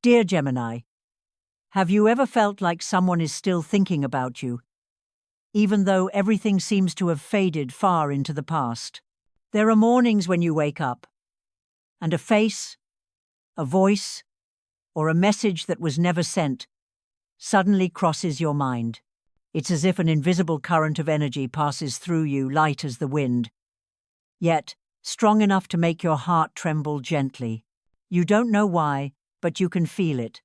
Dear Gemini, have you ever felt like someone is still thinking about you, even though everything seems to have faded far into the past? There are mornings when you wake up, and a face, a voice, or a message that was never sent suddenly crosses your mind. It's as if an invisible current of energy passes through you, light as the wind, yet strong enough to make your heart tremble gently. You don't know why, but you can feel it.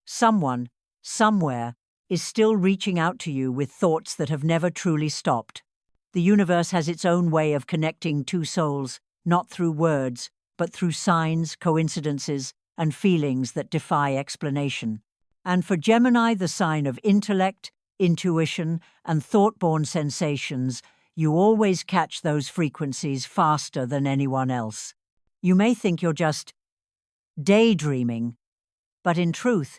Someone, somewhere, is still reaching out to you with thoughts that have never truly stopped. The universe has its own way of connecting two souls, not through words, but through signs, coincidences, and feelings that defy explanation. And for Gemini, the sign of intellect, intuition, and thought-born sensations, you always catch those frequencies faster than anyone else. You may think you're just daydreaming, but in truth,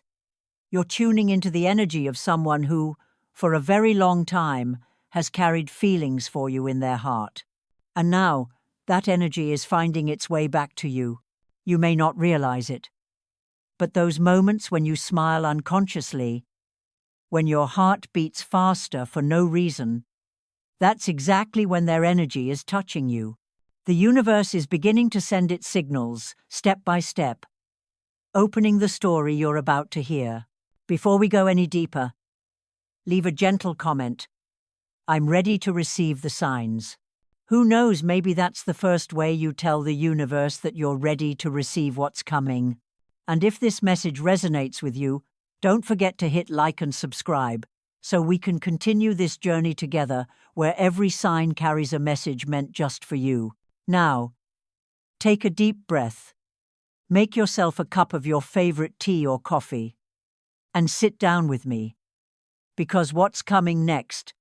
you're tuning into the energy of someone who, for a very long time, has carried feelings for you in their heart. And now, that energy is finding its way back to you. You may not realize it, but those moments when you smile unconsciously, when your heart beats faster for no reason, that's exactly when their energy is touching you. The universe is beginning to send its signals, step by step, opening the story you're about to hear. Before we go any deeper, leave a gentle comment. I'm ready to receive the signs. Who knows, maybe that's the first way you tell the universe that you're ready to receive what's coming. And if this message resonates with you, don't forget to hit like and subscribe, so we can continue this journey together where every sign carries a message meant just for you. Now, take a deep breath. Make yourself a cup of your favorite tea or coffee, and sit down with me, because what's coming next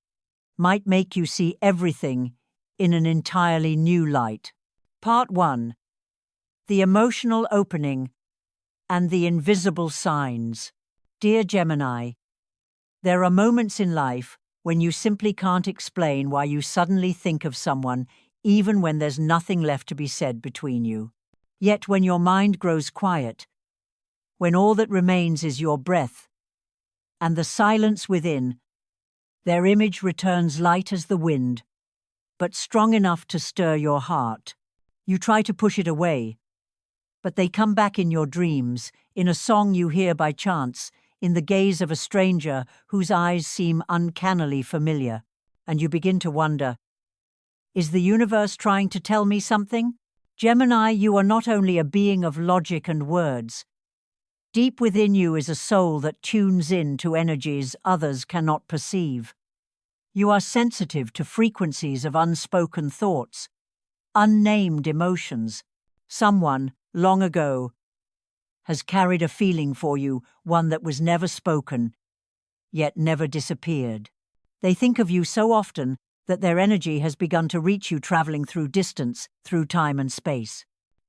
might make you see everything in an entirely new light. Part 1. The emotional opening and the invisible signs. Dear Gemini, there are moments in life when you simply can't explain why you suddenly think of someone even when there's nothing left to be said between you. Yet when your mind grows quiet, when all that remains is your breath and the silence within, their image returns light as the wind, but strong enough to stir your heart. You try to push it away, but they come back in your dreams, in a song you hear by chance, in the gaze of a stranger whose eyes seem uncannily familiar, and you begin to wonder, is the universe trying to tell me something? Gemini, you are not only a being of logic and words. Deep within you is a soul that tunes in to energies others cannot perceive. You are sensitive to frequencies of unspoken thoughts, unnamed emotions. Someone, long ago, has carried a feeling for you, one that was never spoken, yet never disappeared. They think of you so often that their energy has begun to reach you, traveling through distance, through time and space.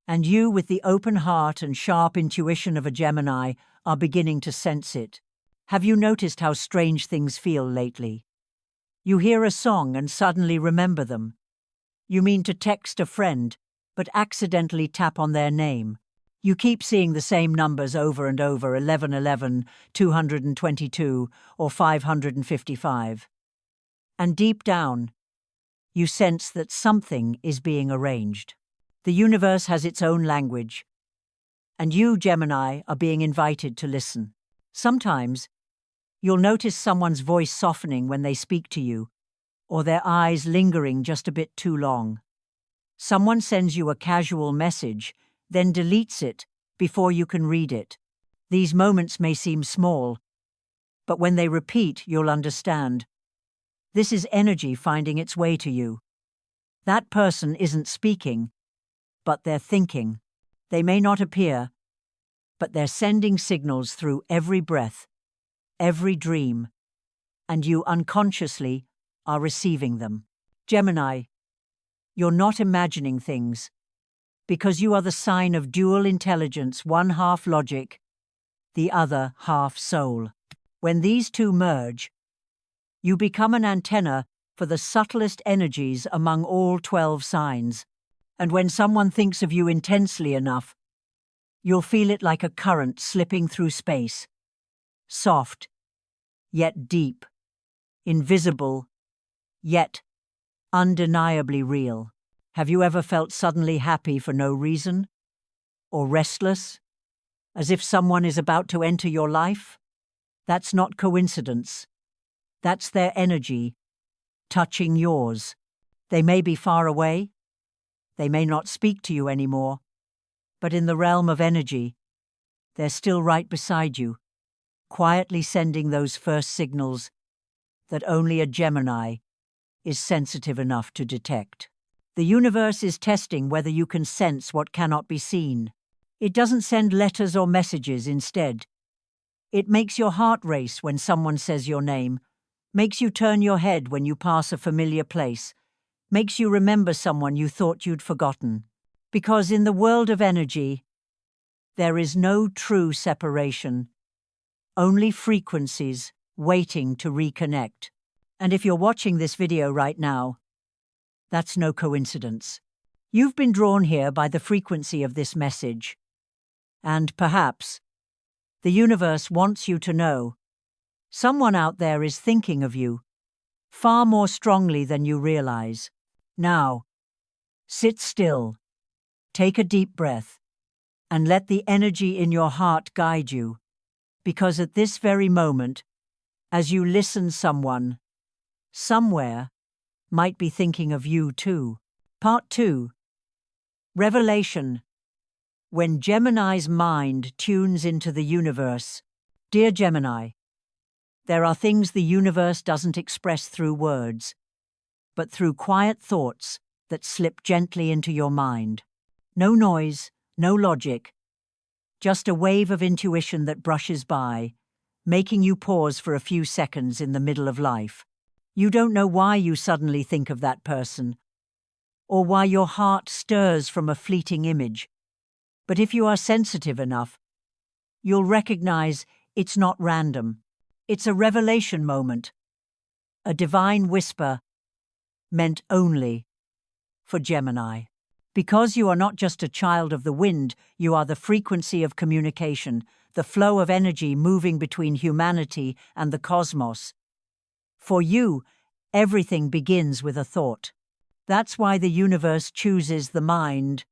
And you, with the open heart and sharp intuition of a Gemini, are beginning to sense it. Have you noticed how strange things feel lately? You hear a song and suddenly remember them. You mean to text a friend, but accidentally tap on their name. You keep seeing the same numbers over and over, 1111, 222, or 555. And deep down, you sense that something is being arranged. The universe has its own language, and you, Gemini, are being invited to listen. Sometimes, you'll notice someone's voice softening when they speak to you, or their eyes lingering just a bit too long. Someone sends you a casual message, then deletes it before you can read it. These moments may seem small, but when they repeat, you'll understand. This is energy finding its way to you. That person isn't speaking, but they're thinking. They may not appear, but they're sending signals through every breath, every dream, and you unconsciously are receiving them. Gemini, you're not imagining things, because you are the sign of dual intelligence, one half logic, the other half soul. When these two merge, you become an antenna for the subtlest energies among all 12 signs. And when someone thinks of you intensely enough, You'll feel it like a current slipping through space. Soft, yet deep. Invisible, yet undeniably real. Have you ever felt suddenly happy for no reason? Or restless? As if someone is about to enter your life? That's not coincidence. That's their energy, touching yours. They may be far away. They may not speak to you anymore. But in the realm of energy, they're still right beside you, quietly sending those first signals that only a Gemini is sensitive enough to detect. The universe is testing whether you can sense what cannot be seen. It doesn't send letters or messages instead. It makes your heart race when someone says your name, makes you turn your head when you pass a familiar place, makes you remember someone you thought you'd forgotten. Because in the world of energy, there is no true separation, only frequencies waiting to reconnect. And if you're watching this video right now, that's no coincidence. You've been drawn here by the frequency of this message. And perhaps the universe wants you to know someone out there is thinking of you far more strongly than you realize. Now, sit still, take a deep breath, and let the energy in your heart guide you, because at this very moment, as you listen, someone, somewhere, might be thinking of you too. Part 2. Revelation. When Gemini's mind tunes into the universe. Dear Gemini, there are things the universe doesn't express through words, but through quiet thoughts that slip gently into your mind. No noise, no logic, just a wave of intuition that brushes by, making you pause for a few seconds in the middle of life. You don't know why you suddenly think of that person, or why your heart stirs from a fleeting image. But if you are sensitive enough, you'll recognize it's not random. It's a revelation moment, a divine whisper meant only for Gemini. Because you are not just a child of the wind, you are the frequency of communication, the flow of energy moving between humanity and the cosmos. For you, everything begins with a thought. That's why the universe chooses the mind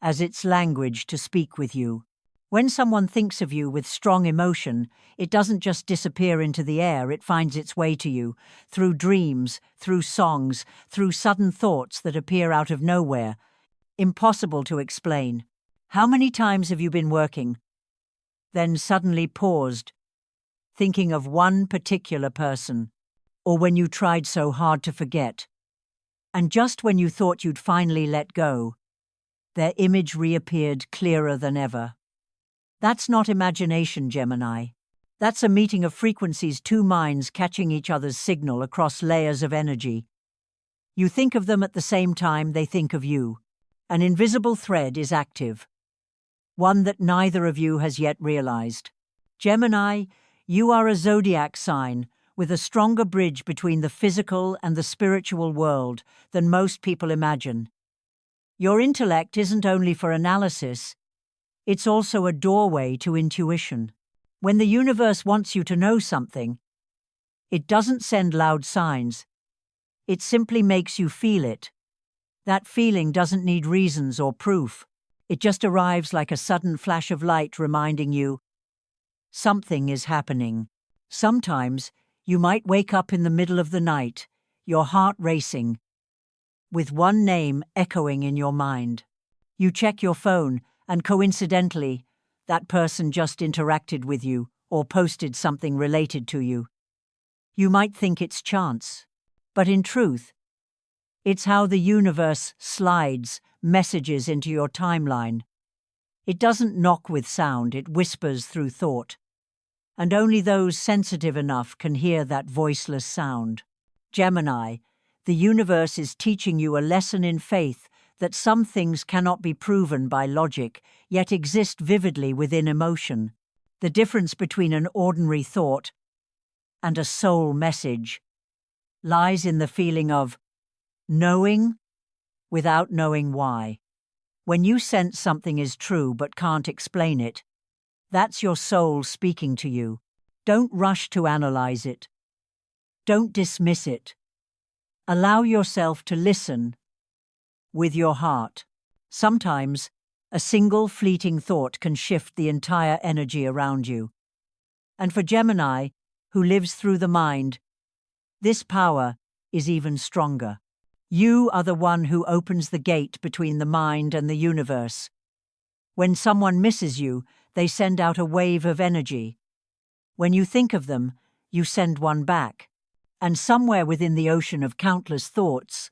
as its language to speak with you. When someone thinks of you with strong emotion, it doesn't just disappear into the air, it finds its way to you, through dreams, through songs, through sudden thoughts that appear out of nowhere. Impossible to explain. How many times have you been working, then suddenly paused, thinking of one particular person? Or when you tried so hard to forget, and just when you thought you'd finally let go, their image reappeared clearer than ever. That's not imagination, Gemini. That's a meeting of frequencies, two minds catching each other's signal across layers of energy. You think of them at the same time they think of you. An invisible thread is active, one that neither of you has yet realized. Gemini, you are a zodiac sign with a stronger bridge between the physical and the spiritual world than most people imagine. Your intellect isn't only for analysis, it's also a doorway to intuition. When the universe wants you to know something, it doesn't send loud signs. It simply makes you feel it. That feeling doesn't need reasons or proof. It just arrives like a sudden flash of light reminding you something is happening. Sometimes you might wake up in the middle of the night, your heart racing, with one name echoing in your mind. You check your phone, and coincidentally, that person just interacted with you or posted something related to you. You might think it's chance, but in truth, it's how the universe slides messages into your timeline. It doesn't knock with sound, it whispers through thought. And only those sensitive enough can hear that voiceless sound. Gemini, the universe is teaching you a lesson in faith that some things cannot be proven by logic, yet exist vividly within emotion. The difference between an ordinary thought and a soul message lies in the feeling of knowing without knowing why. When you sense something is true but can't explain it, that's your soul speaking to you. Don't rush to analyze it. Don't dismiss it. Allow yourself to listen with your heart. Sometimes, a single fleeting thought can shift the entire energy around you. And for Gemini, who lives through the mind, this power is even stronger. You are the one who opens the gate between the mind and the universe. When someone misses you, they send out a wave of energy. When you think of them, you send one back. And somewhere within the ocean of countless thoughts,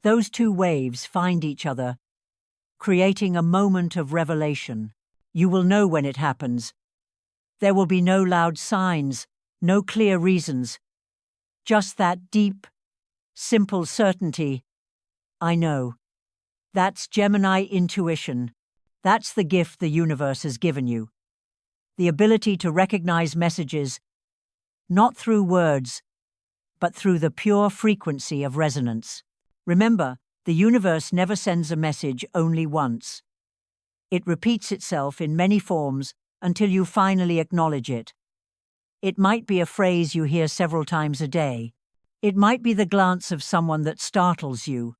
those two waves find each other, creating a moment of revelation. You will know when it happens. There will be no loud signs, no clear reasons, just that deep, simple certainty. I know. That's Gemini intuition. That's the gift the universe has given you. The ability to recognize messages, not through words, but through the pure frequency of resonance. Remember, the universe never sends a message only once. It repeats itself in many forms until you finally acknowledge it. It might be a phrase you hear several times a day. It might be the glance of someone that startles you.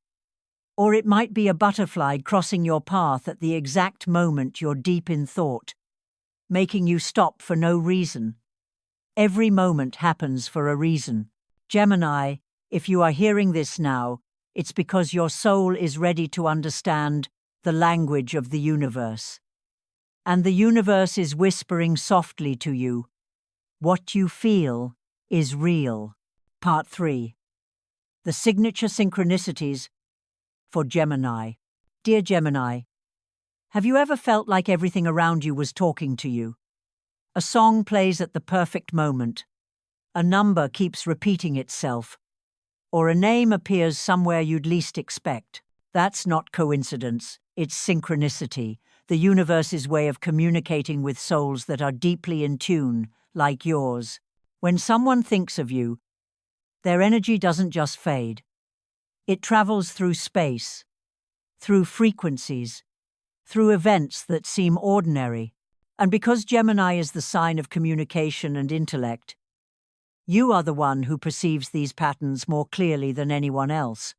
Or it might be a butterfly crossing your path at the exact moment you're deep in thought, making you stop for no reason. Every moment happens for a reason. Gemini, if you are hearing this now, it's because your soul is ready to understand the language of the universe. And the universe is whispering softly to you. What you feel is real. Part 3. The signature synchronicities for Gemini. Dear Gemini, have you ever felt like everything around you was talking to you? A song plays at the perfect moment. A number keeps repeating itself. Or a name appears somewhere you'd least expect. That's not coincidence, it's synchronicity, the universe's way of communicating with souls that are deeply in tune, like yours. When someone thinks of you, their energy doesn't just fade. It travels through space, through frequencies, through events that seem ordinary. And because Gemini is the sign of communication and intellect, you are the one who perceives these patterns more clearly than anyone else.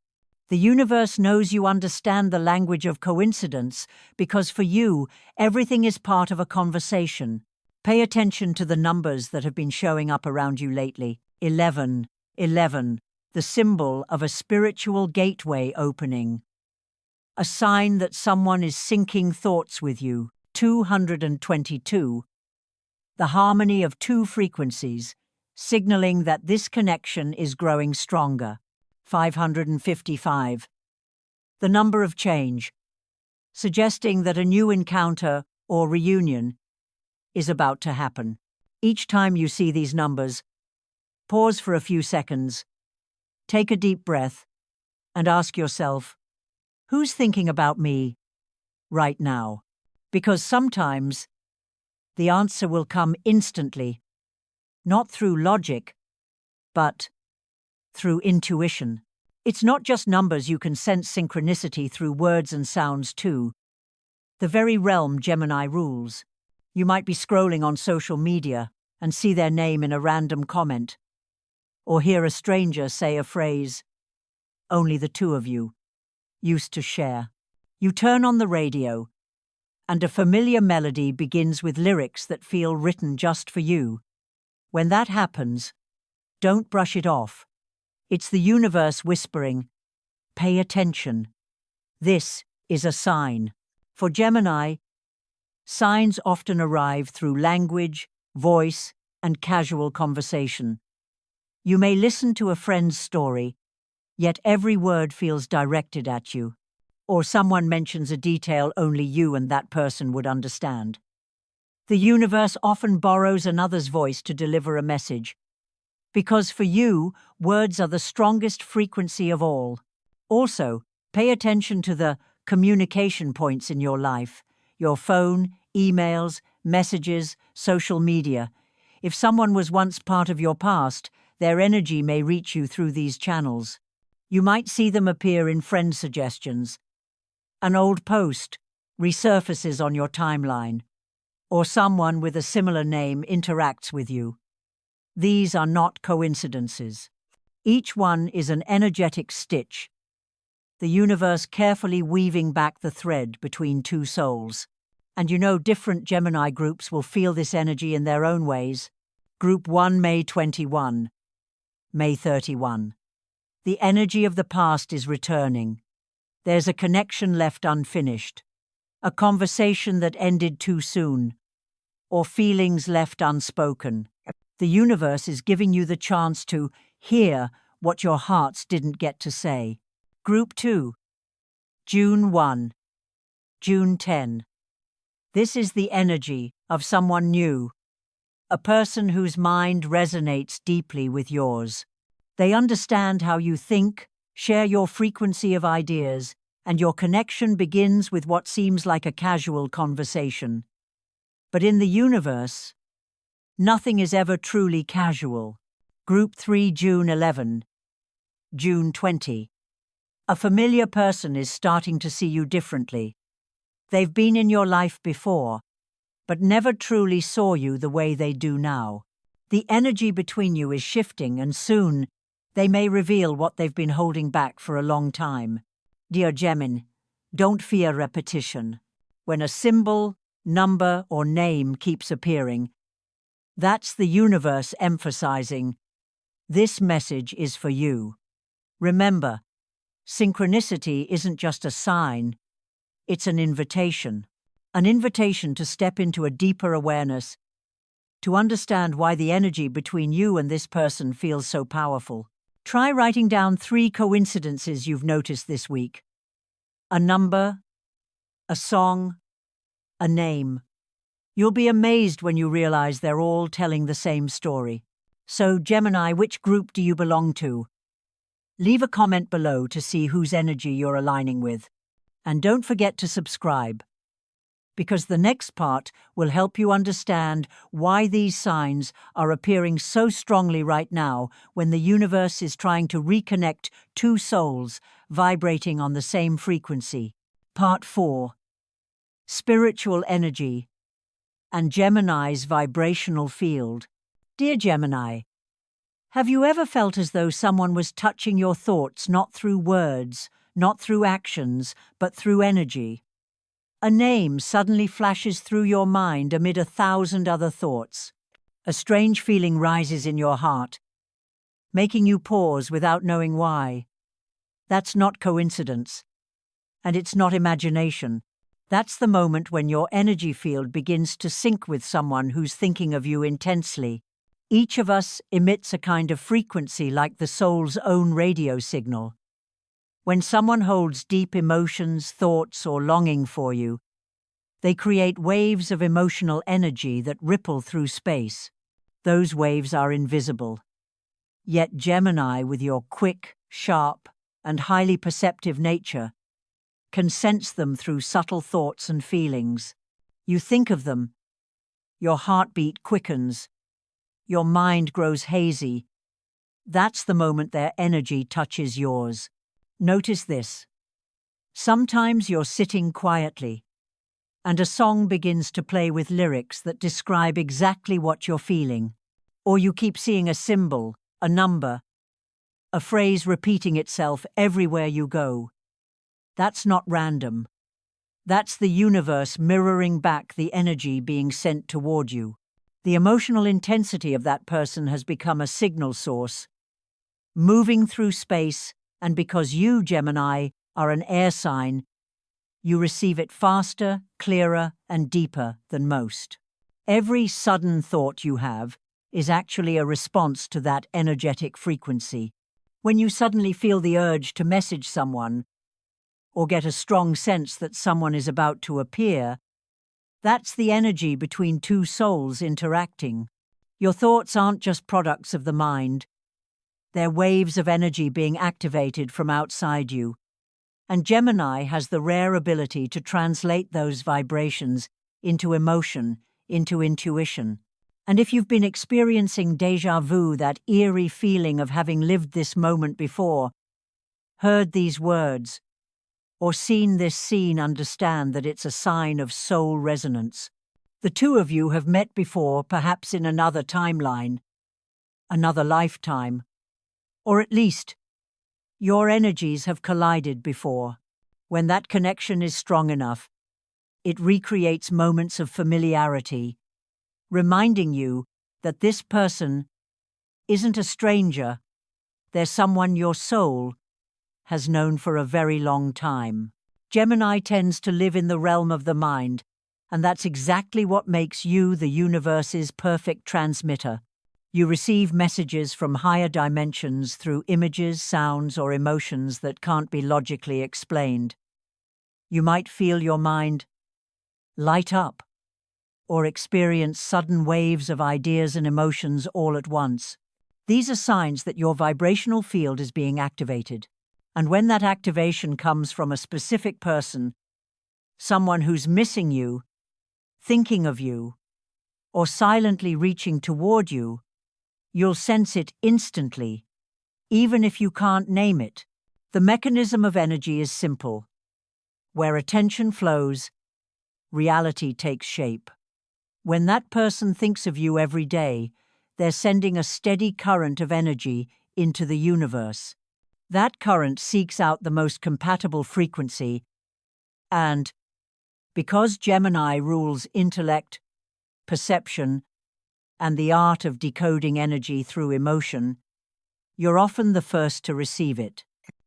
The universe knows you understand the language of coincidence because for you, everything is part of a conversation. Pay attention to the numbers that have been showing up around you lately. 11, 11, the symbol of a spiritual gateway opening. A sign that someone is syncing thoughts with you. 222, the harmony of two frequencies, signaling that this connection is growing stronger. 555. The number of change, suggesting that a new encounter or reunion is about to happen. Each time you see these numbers, pause for a few seconds, take a deep breath, and ask yourself, who's thinking about me right now? Because sometimes the answer will come instantly, not through logic, but through intuition. It's not just numbers, you can sense synchronicity through words and sounds too. The very realm Gemini rules. You might be scrolling on social media and see their name in a random comment, or hear a stranger say a phrase only the two of you used to share. You turn on the radio, and a familiar melody begins with lyrics that feel written just for you. When that happens, don't brush it off. It's the universe whispering, pay attention. This is a sign. For Gemini, signs often arrive through language, voice, and casual conversation. You may listen to a friend's story, yet every word feels directed at you. Or someone mentions a detail only you and that person would understand. The universe often borrows another's voice to deliver a message, because for you, words are the strongest frequency of all. Also, pay attention to the communication points in your life, your phone, emails, messages, social media. If someone was once part of your past, their energy may reach you through these channels. You might see them appear in friend suggestions, An old post resurfaces on your timeline, or someone with a similar name interacts with you. These are not coincidences. Each one is an energetic stitch, the universe carefully weaving back the thread between two souls. And different Gemini groups will feel this energy in their own ways. Group 1, May 21, May 31. The energy of the past is returning. There's a connection left unfinished, a conversation that ended too soon, or feelings left unspoken. The universe is giving you the chance to hear what your hearts didn't get to say. Group 2, June 1, June 10. This is the energy of someone new, a person whose mind resonates deeply with yours. They understand how you think, share your frequency of ideas, and your connection begins with what seems like a casual conversation. But in the universe, nothing is ever truly casual. Group 3, June 11, June 20. A familiar person is starting to see you differently. They've been in your life before, but never truly saw you the way they do now. The energy between you is shifting, and soon they may reveal what they've been holding back for a long time. Dear Gemini, don't fear repetition. When a symbol, number, or name keeps appearing, that's the universe emphasizing, this message is for you. Remember, synchronicity isn't just a sign, it's an invitation to step into a deeper awareness, to understand why the energy between you and this person feels so powerful. Try writing down 3 coincidences you've noticed this week. A number, a song, a name. You'll be amazed when you realize they're all telling the same story. So, Gemini, which group do you belong to? Leave a comment below to see whose energy you're aligning with. And don't forget to subscribe, because the next part will help you understand why these signs are appearing so strongly right now when the universe is trying to reconnect two souls vibrating on the same frequency. Part 4. Spiritual Energy and Gemini's Vibrational Field. Dear Gemini, have you ever felt as though someone was touching your thoughts not through words, not through actions, but through energy? A name suddenly flashes through your mind amid 1,000 other thoughts. A strange feeling rises in your heart, making you pause without knowing why. That's not coincidence, and it's not imagination. That's the moment when your energy field begins to sync with someone who's thinking of you intensely. Each of us emits a kind of frequency like the soul's own radio signal. When someone holds deep emotions, thoughts, or longing for you, they create waves of emotional energy that ripple through space. Those waves are invisible. Yet Gemini, with your quick, sharp, and highly perceptive nature, can sense them through subtle thoughts and feelings. You think of them, your heartbeat quickens, your mind grows hazy. That's the moment their energy touches yours. Notice this. Sometimes you're sitting quietly, and a song begins to play with lyrics that describe exactly what you're feeling. Or you keep seeing a symbol, a number, a phrase repeating itself everywhere you go. That's not random. That's the universe mirroring back the energy being sent toward you. The emotional intensity of that person has become a signal source, moving through space. And because you, Gemini, are an air sign, you receive it faster, clearer, and deeper than most. Every sudden thought you have is actually a response to that energetic frequency. When you suddenly feel the urge to message someone, or get a strong sense that someone is about to appear, that's the energy between two souls interacting. Your thoughts aren't just products of the mind. They're waves of energy being activated from outside you. And Gemini has the rare ability to translate those vibrations into emotion, into intuition. And if you've been experiencing déjà vu, that eerie feeling of having lived this moment before, heard these words, or seen this scene understand that it's a sign of soul resonance. The two of you have met before, perhaps in another timeline, another lifetime, or at least your energies have collided before. When that connection is strong enough, it recreates moments of familiarity, reminding you that this person isn't a stranger, they're someone your soul has known for a very long time. Gemini tends to live in the realm of the mind, and that's exactly what makes you the universe's perfect transmitter. You receive messages from higher dimensions through images, sounds, or emotions that can't be logically explained. You might feel your mind light up, or experience sudden waves of ideas and emotions all at once. These are signs that your vibrational field is being activated. And when that activation comes from a specific person, someone who's missing you, thinking of you, or silently reaching toward you, you'll sense it instantly, even if you can't name it. The mechanism of energy is simple. Where attention flows, reality takes shape. When that person thinks of you every day, they're sending a steady current of energy into the universe. That current seeks out the most compatible frequency, and because Gemini rules intellect, perception, and the art of decoding energy through emotion, you're often the first to receive it.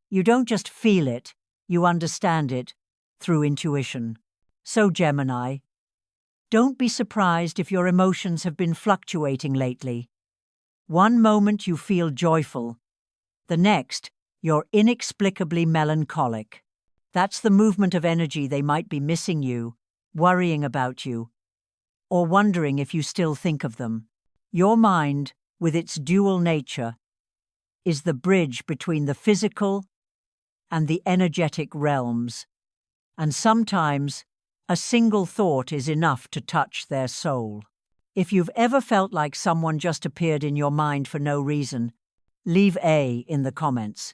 You don't just feel it, you understand it through intuition. So, Gemini, don't be surprised if your emotions have been fluctuating lately. One moment you feel joyful, the next, you're inexplicably melancholic. That's the movement of energy. They might be missing you, worrying about you, or wondering if you still think of them. Your mind, with its dual nature, is the bridge between the physical and the energetic realms, and sometimes a single thought is enough to touch their soul. If you've ever felt like someone just appeared in your mind for no reason, leave A in the comments.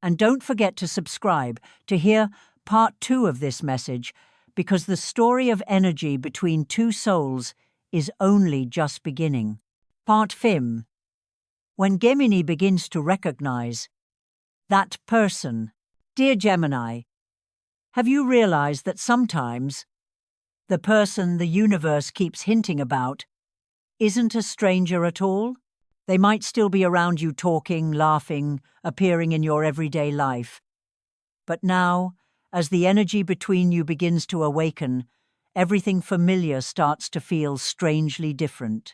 And don't forget to subscribe to hear part 2 of this message, because the story of energy between two souls is only just beginning. Part 5. When Gemini begins to recognize that person. Dear Gemini, have you realized that sometimes the person the universe keeps hinting about isn't a stranger at all? They might still be around you talking, laughing, appearing in your everyday life. But now, as the energy between you begins to awaken, everything familiar starts to feel strangely different.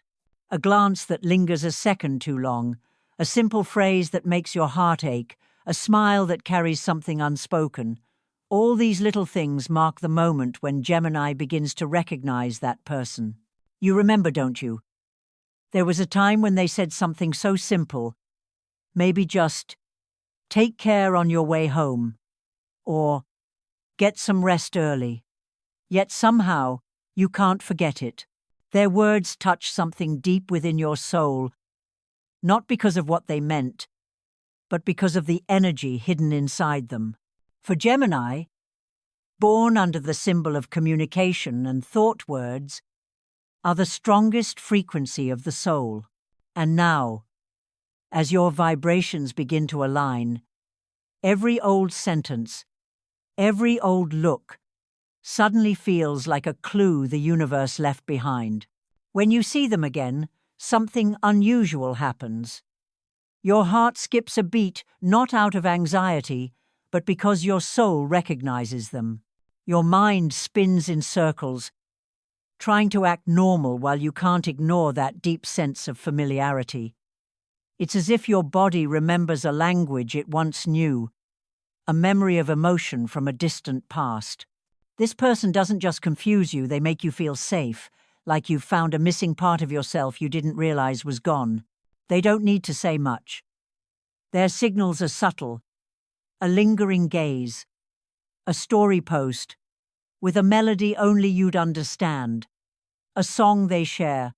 A glance that lingers a second too long, a simple phrase that makes your heart ache, a smile that carries something unspoken. All these little things mark the moment when Gemini begins to recognize that person. You remember, don't you? There was a time when they said something so simple, maybe just, "Take care on your way home," or "Get some rest early." Yet somehow, you can't forget it. Their words touch something deep within your soul, not because of what they meant, but because of the energy hidden inside them. For Gemini, born under the symbol of communication and thought, words are the strongest frequency of the soul. And now, as your vibrations begin to align, every old sentence, every old look, suddenly feels like a clue the universe left behind. When you see them again, something unusual happens. Your heart skips a beat, not out of anxiety, but because your soul recognizes them. Your mind spins in circles, trying to act normal while you can't ignore that deep sense of familiarity. It's as if your body remembers a language it once knew, a memory of emotion from a distant past. This person doesn't just confuse you, they make you feel safe, like you've found a missing part of yourself you didn't realize was gone. They don't need to say much. Their signals are subtle, a lingering gaze, a story post, with a melody only you'd understand, a song they share,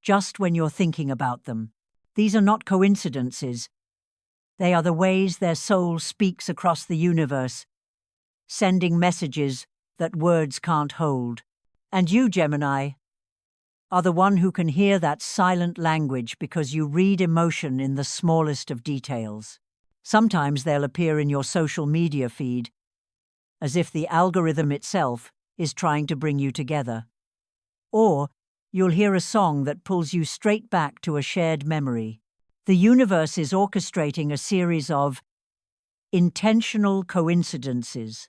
just when you're thinking about them. These are not coincidences. They are the ways their soul speaks across the universe, sending messages that words can't hold. And you, Gemini, are the one who can hear that silent language because you read emotion in the smallest of details. Sometimes they'll appear in your social media feed, as if the algorithm itself is trying to bring you together. Or you'll hear a song that pulls you straight back to a shared memory. The universe is orchestrating a series of intentional coincidences.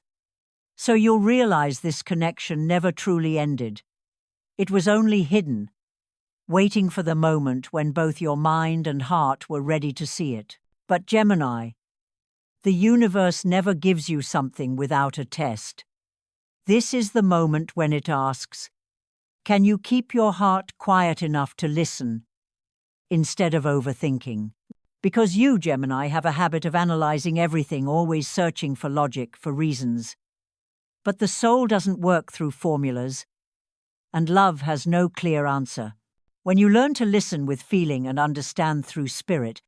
So you'll realize this connection never truly ended. It was only hidden, waiting for the moment when both your mind and heart were ready to see it. But Gemini, the universe never gives you something without a test. This is the moment when it asks, can you keep your heart quiet enough to listen instead of overthinking? Because you, Gemini, have a habit of analyzing everything, always searching for logic, for reasons. But the soul doesn't work through formulas, and love has no clear answer. When you learn to listen with feeling and understand through spirit,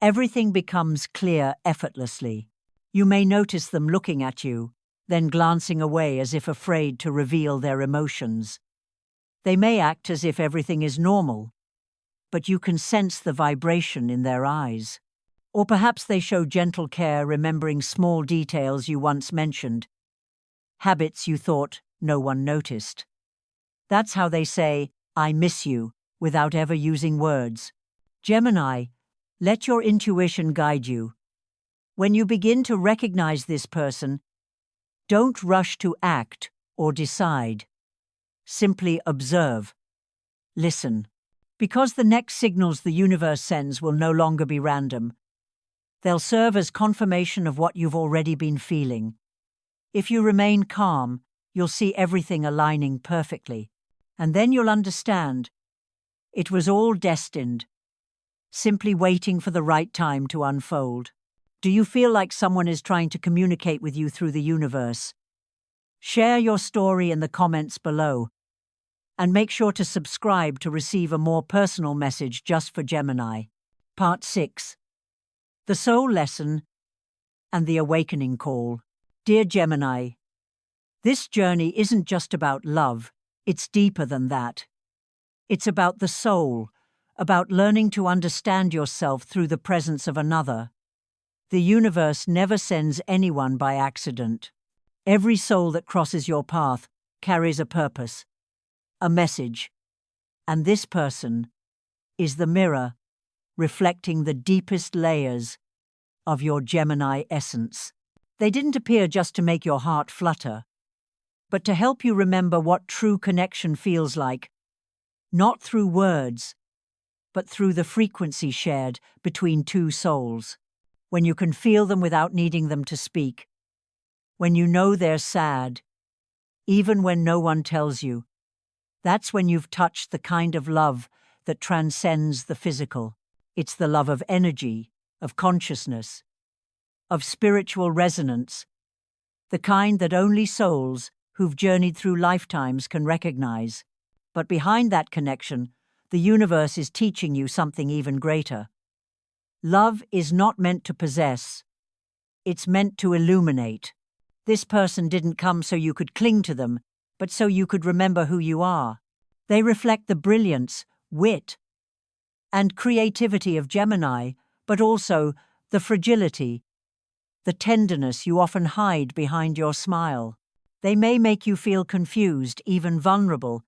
everything becomes clear effortlessly. You may notice them looking at you, then glancing away as if afraid to reveal their emotions. They may act as if everything is normal, but you can sense the vibration in their eyes. Or perhaps they show gentle care, remembering small details you once mentioned, habits you thought no one noticed. That's how they say, I miss you, without ever using words. Gemini, let your intuition guide you. When you begin to recognize this person, don't rush to act or decide. Simply observe. Listen. Because the next signals the universe sends will no longer be random. They'll serve as confirmation of what you've already been feeling. If you remain calm, you'll see everything aligning perfectly. And then you'll understand. It was all destined, simply waiting for the right time to unfold. Do you feel like someone is trying to communicate with you through the universe? Share your story in the comments below, and make sure to subscribe to receive a more personal message just for Gemini. Part 6. The Soul Lesson and the Awakening Call. Dear Gemini, this journey isn't just about love, it's deeper than that. It's about the soul, about learning to understand yourself through the presence of another. The universe never sends anyone by accident. Every soul that crosses your path carries a purpose, a message, and this person is the mirror reflecting the deepest layers of your Gemini essence. They didn't appear just to make your heart flutter, but to help you remember what true connection feels like, not through words, but through the frequency shared between two souls. When you can feel them without needing them to speak, when you know they're sad, even when no one tells you, that's when you've touched the kind of love that transcends the physical. It's the love of energy, of consciousness, of spiritual resonance, the kind that only souls who've journeyed through lifetimes can recognize. But behind that connection, the universe is teaching you something even greater. Love is not meant to possess. It's meant to illuminate. This person didn't come so you could cling to them, but so you could remember who you are. They reflect the brilliance, wit, and creativity of Gemini, but also the fragility, the tenderness you often hide behind your smile. They may make you feel confused, even vulnerable,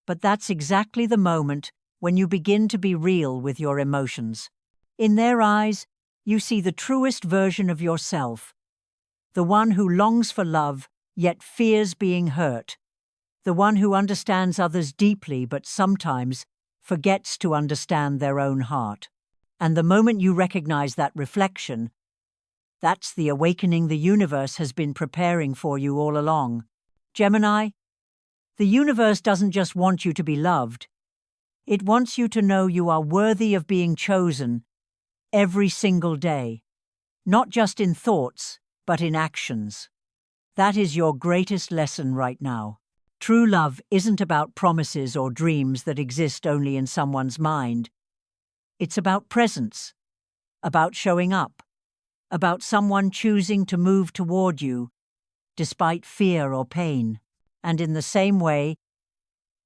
but that's exactly the moment when you begin to be real with your emotions. In their eyes, you see the truest version of yourself, the one who longs for love yet fears being hurt, the one who understands others deeply but sometimes forgets to understand their own heart. And the moment you recognize that reflection, that's the awakening the universe has been preparing for you all along. Gemini, the universe doesn't just want you to be loved. It wants you to know you are worthy of being chosen every single day, not just in thoughts, but in actions. That is your greatest lesson right now. True love isn't about promises or dreams that exist only in someone's mind. It's about presence, about showing up, about someone choosing to move toward you despite fear or pain. And in the same way,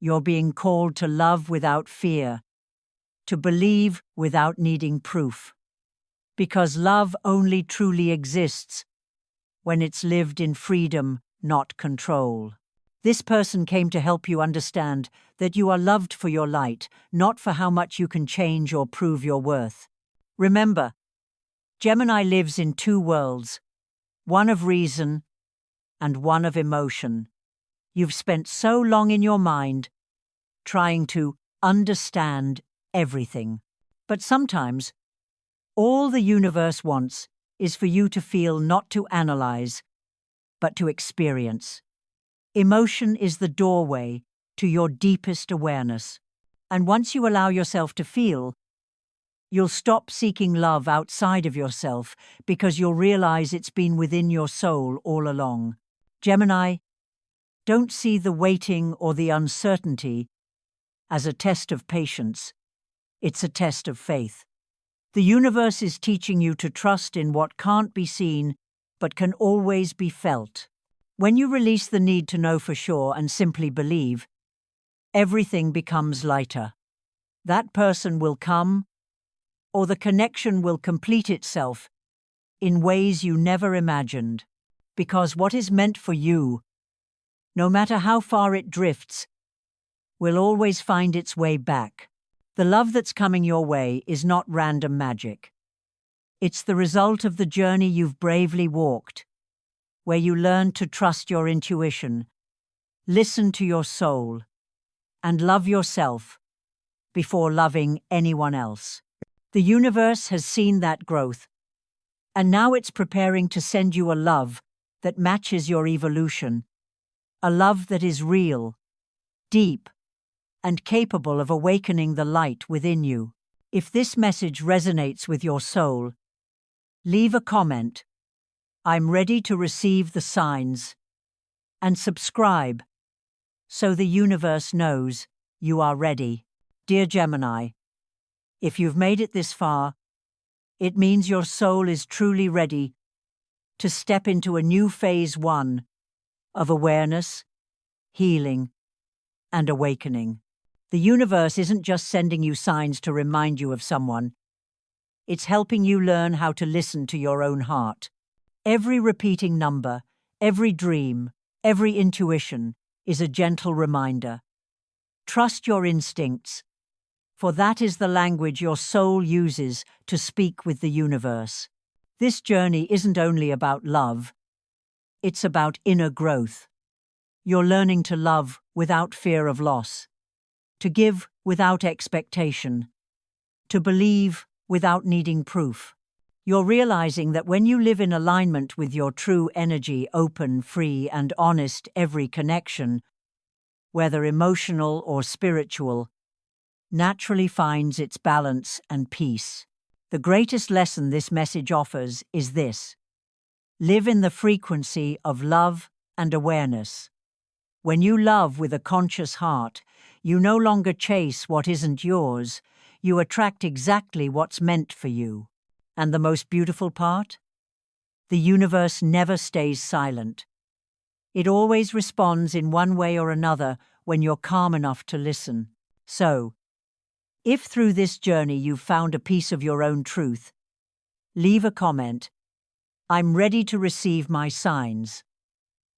you're being called to love without fear, to believe without needing proof. Because love only truly exists when it's lived in freedom, not control. This person came to help you understand that you are loved for your light, not for how much you can change or prove your worth. Remember, Gemini lives in two worlds, one of reason and one of emotion. You've spent so long in your mind trying to understand everything. But sometimes, all the universe wants is for you to feel, not to analyze, but to experience. Emotion is the doorway to your deepest awareness. And once you allow yourself to feel, you'll stop seeking love outside of yourself because you'll realize it's been within your soul all along. Gemini, don't see the waiting or the uncertainty as a test of patience. It's a test of faith. The universe is teaching you to trust in what can't be seen but can always be felt. When you release the need to know for sure and simply believe, everything becomes lighter. That person will come, or the connection will complete itself in ways you never imagined. Because what is meant for you, no matter how far it drifts, will always find its way back. The love that's coming your way is not random magic. It's the result of the journey you've bravely walked, where you learned to trust your intuition, listen to your soul, and love yourself before loving anyone else. The universe has seen that growth, and now it's preparing to send you a love that matches your evolution, a love that is real, deep, and capable of awakening the light within you. If this message resonates with your soul, leave a comment. I'm ready to receive the signs. And subscribe so the universe knows you are ready. Dear Gemini, if you've made it this far, it means your soul is truly ready to step into a new phase 1 of awareness, healing, and awakening. The universe isn't just sending you signs to remind you of someone. It's helping you learn how to listen to your own heart. Every repeating number, every dream, every intuition is a gentle reminder. Trust your instincts, for that is the language your soul uses to speak with the universe. This journey isn't only about love, it's about inner growth. You're learning to love without fear of loss, to give without expectation, to believe without needing proof. You're realizing that when you live in alignment with your true energy, open, free, and honest, every connection, whether emotional or spiritual, naturally finds its balance and peace. The greatest lesson this message offers is this: live in the frequency of love and awareness. When you love with a conscious heart, you no longer chase what isn't yours, you attract exactly what's meant for you. And the most beautiful part? The universe never stays silent. It always responds in one way or another when you're calm enough to listen. So, if through this journey you've found a piece of your own truth, leave a comment. I'm ready to receive my signs,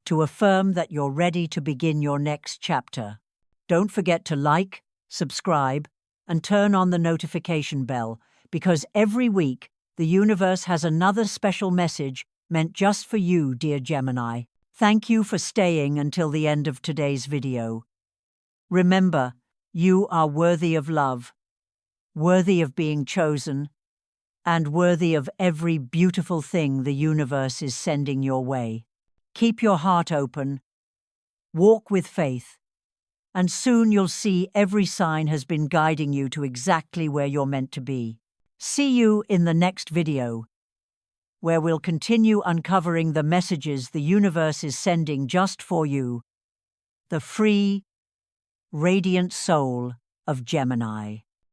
to affirm that you're ready to begin your next chapter. Don't forget to like, subscribe, and turn on the notification bell, because every week the universe has another special message meant just for you, dear Gemini. Thank you for staying until the end of today's video. Remember, you are worthy of love, worthy of being chosen, and worthy of every beautiful thing the universe is sending your way. Keep your heart open, walk with faith, and soon you'll see every sign has been guiding you to exactly where you're meant to be. See you in the next video, where we'll continue uncovering the messages the universe is sending just for you, the free, radiant soul of Gemini.